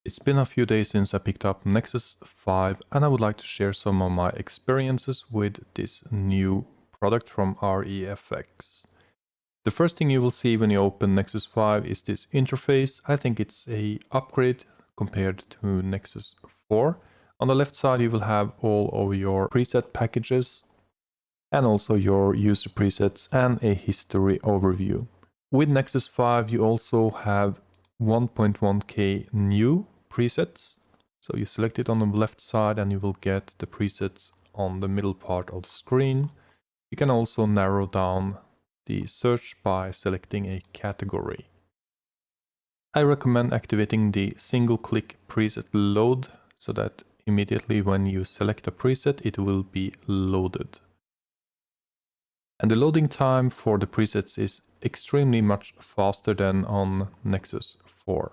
It's been a few days since I picked up Nexus 5 and I would like to share some of my experiences with this new product from REFX. The first thing you will see when you open Nexus 5 is this interface. I think it's an upgrade compared to Nexus 4. On the left side you will have all of your preset packages and also your user presets and a history overview. With Nexus 5 you also have 1.1k new presets. So you select it on the left side and you will get the presets on the middle part of the screen. You can also narrow down the search by selecting a category. I recommend activating the single-click preset load so that immediately when you select a preset it will be loaded. And the loading time for the presets is extremely much faster than on Nexus 4.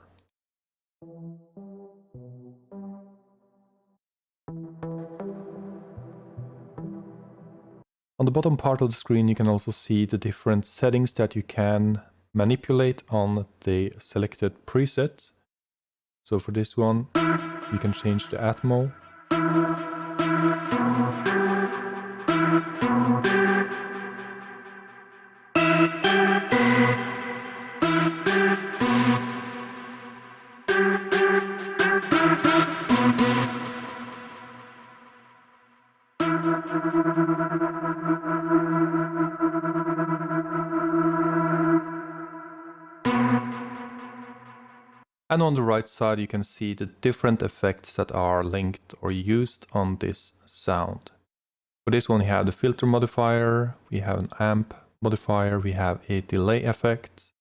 On the bottom part of the screen you can also see the different settings that you can manipulate on the selected preset. So for this one you can change the Atmo. And on the right side you can see the different effects that are linked or used on this sound. For this one we have the filter modifier, we have an amp modifier, we have a delay effect.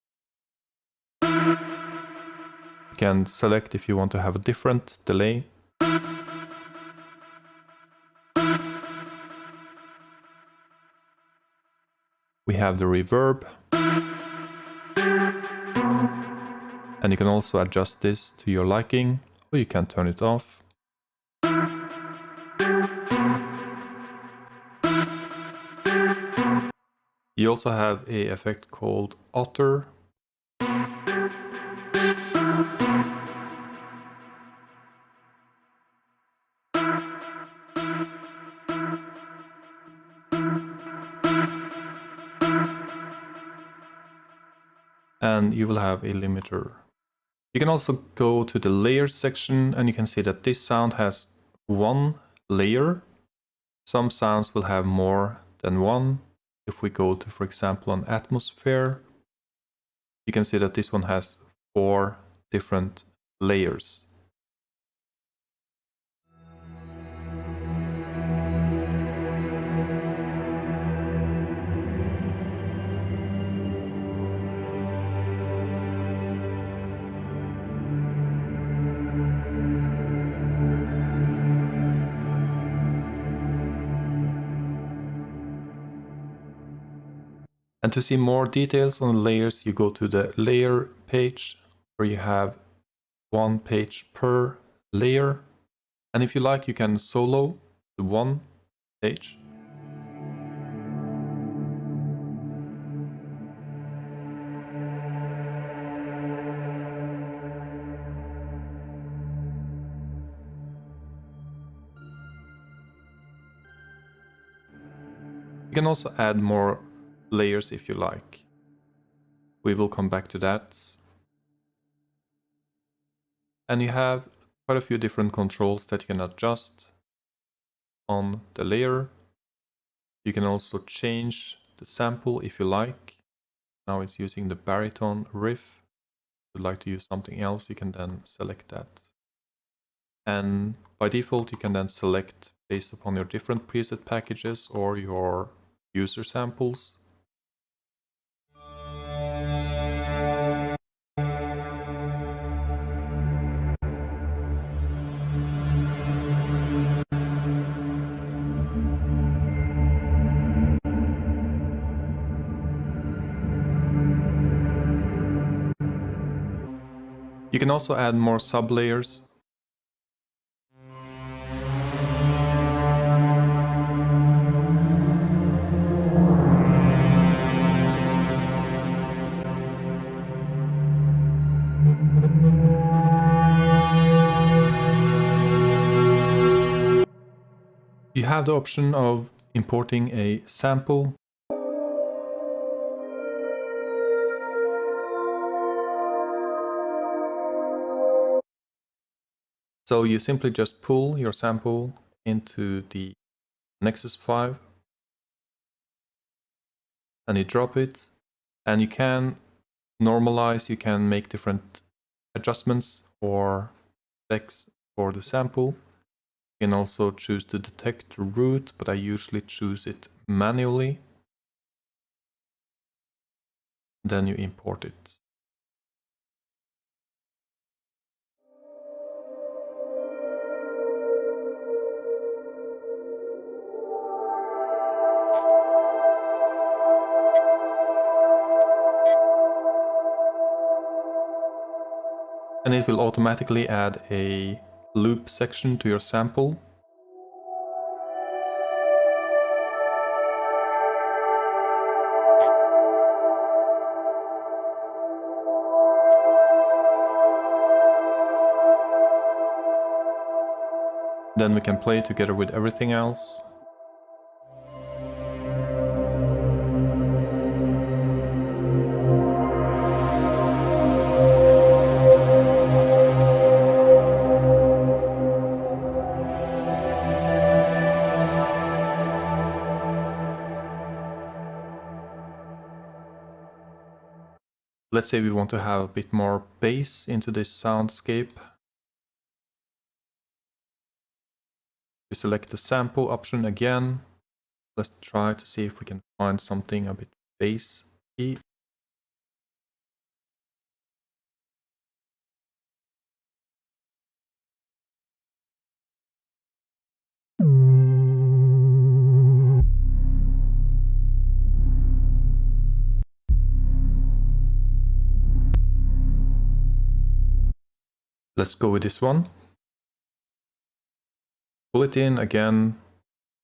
You can select if you want to have a different delay. We have the reverb. And you can also adjust this to your liking, or you can turn it off. You also have an effect called Otter. And you will have a limiter. You can also go to the layers section and you can see that this sound has one layer. Some sounds will have more than one. If we go to, for example, an atmosphere, you can see that this one has 4 different layers. And to see more details on the layers, you go to the layer page where you have 1 page per layer. And if you like, you can solo the 1 page. You can also add more layers if you like. We will come back to that. And you have quite a few different controls that you can adjust on the layer. You can also change the sample if you like. Now it's using the baritone riff. If you'd like to use something else, you can then select that. And by default, you can then select based upon your different preset packages or your user samples. You can also add more sublayers. have the option of importing a sample. So you simply just pull your sample into the Nexus 5 and you drop it, and you can normalize, you can make different adjustments or effects for the sample. You can also choose to detect the root, but I usually choose it manually. Then you import it. And it will automatically add a loop section to your sample. Then we can play together with everything else. Let's say we want to have a bit more bass into this soundscape. We select the sample option again. Let's try to see if we can find something a bit bassy. Let's go with this one. Pull it in again,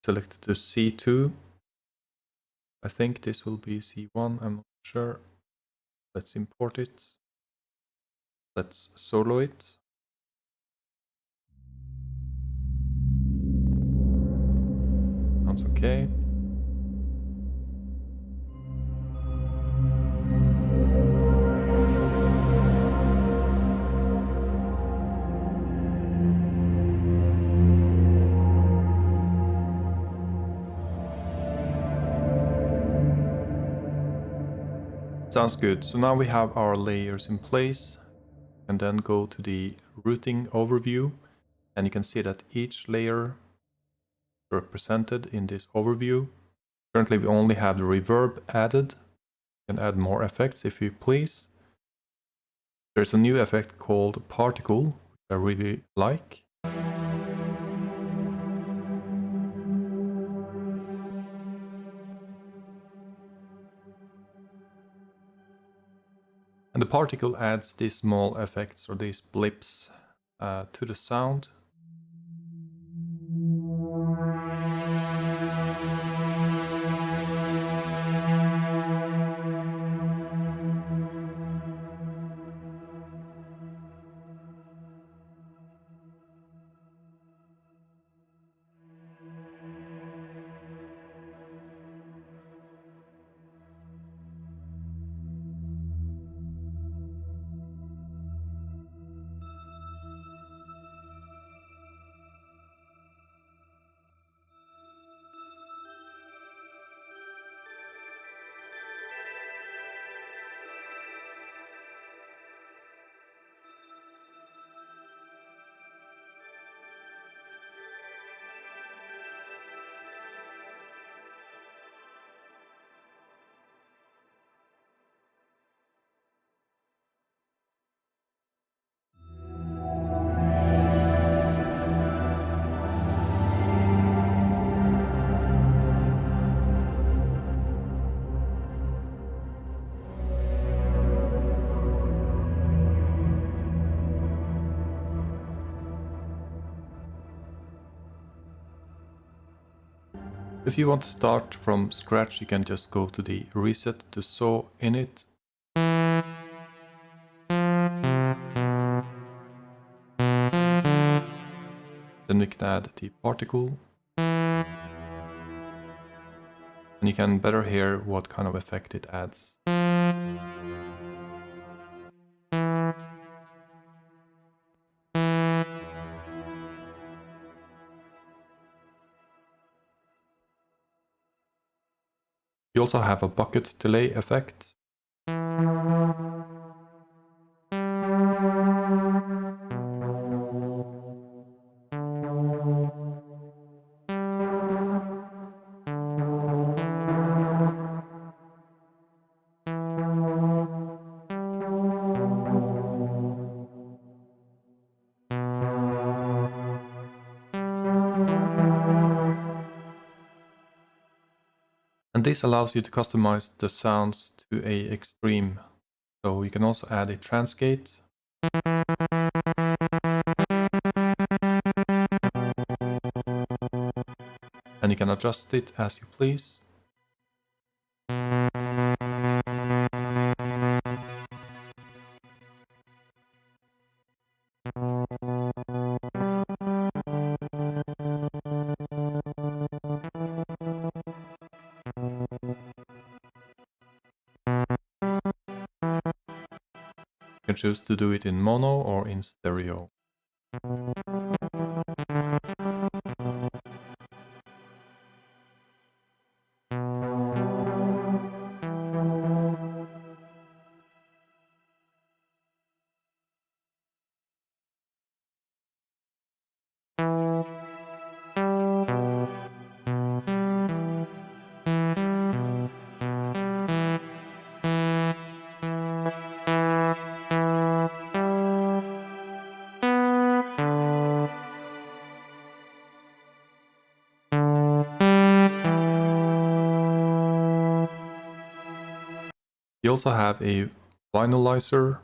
select it to C2. I think this will be C1, I'm not sure. Let's import it. Let's solo it. Sounds okay. Sounds good. So now we have our layers in place, and then go to the routing overview, and you can see that each layer is represented in this overview. Currently we only have the reverb added. You can add more effects if you please. There's a new effect called particle, which I really like. And the particle adds these small effects or these blips to the sound. If you want to start from scratch, you can just go to the reset to saw init. Then we can add the particle. and you can better hear what kind of effect it adds. You also have a bucket delay effect. And this allows you to customize the sounds to an extreme. So you can also add a transgate. And you can adjust it as you please. You can choose to do it in mono or in stereo. You also have a vinylizer.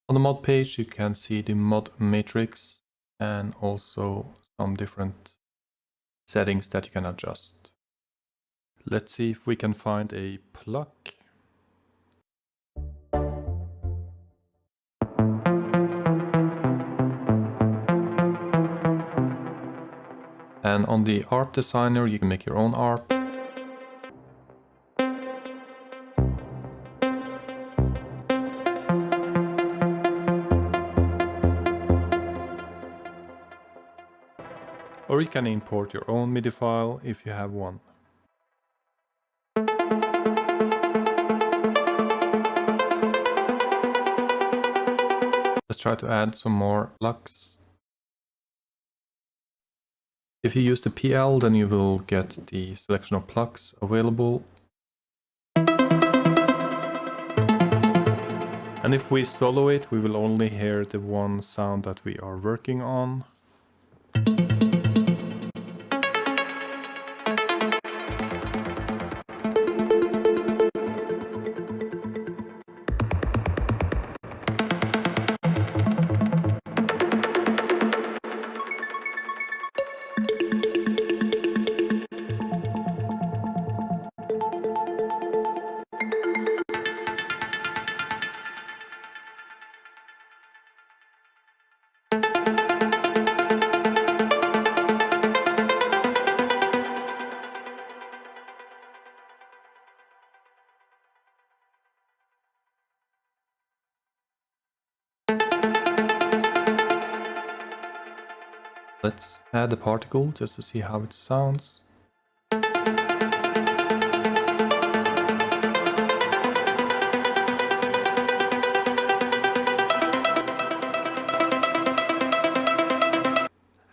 On the mod page, you can see the mod matrix and also some different settings that you can adjust. Let's see if we can find a plug. And on the ARP designer, you can make your own ARP. Or you can import your own MIDI file if you have one. Let's try to add some more plugs. If you use the PL, then you will get the selection of plugs available. And if we solo it, we will only hear the one sound that we are working on. Let's add a particle just to see how it sounds.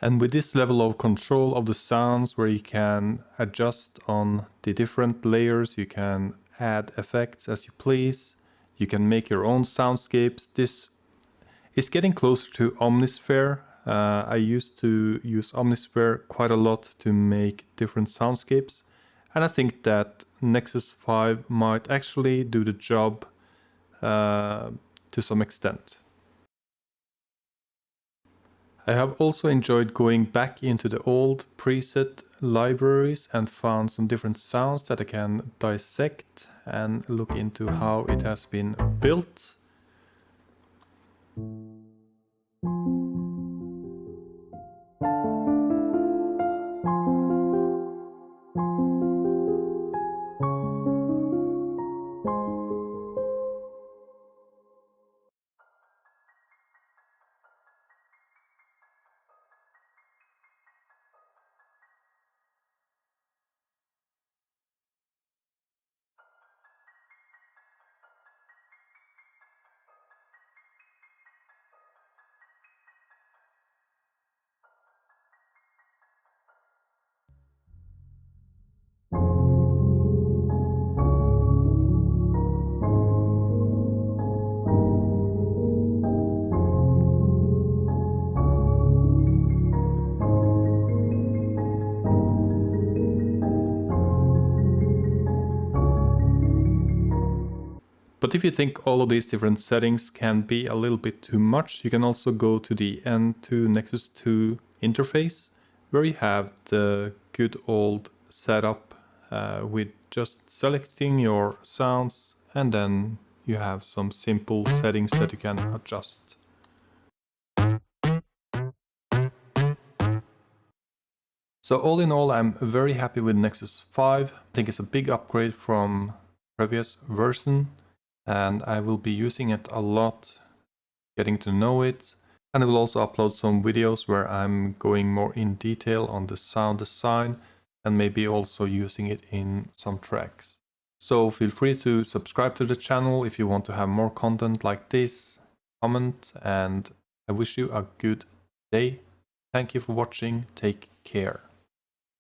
And with this level of control of the sounds, where you can adjust on the different layers, you can add effects as you please, you can make your own soundscapes. This is getting closer to Omnisphere I used to use Omnisphere quite a lot to make different soundscapes, and I think that Nexus 5 might actually do the job to some extent. I have also enjoyed going back into the old preset libraries and found some different sounds that I can dissect and look into how it has been built. But if you think all of these different settings can be a little bit too much, you can also go to the N2 Nexus 2 interface, where you have the good old setup with just selecting your sounds, and then you have some simple settings that you can adjust. So all in all, I'm very happy with Nexus 5. I think it's a big upgrade from previous version, and I will be using it a lot, getting to know it. And I will also upload some videos where I'm going more in detail on the sound design and maybe also using it in some tracks. So feel free to subscribe to the channel if you want to have more content like this, comment, and I wish you a good day. Thank you for watching. Take care.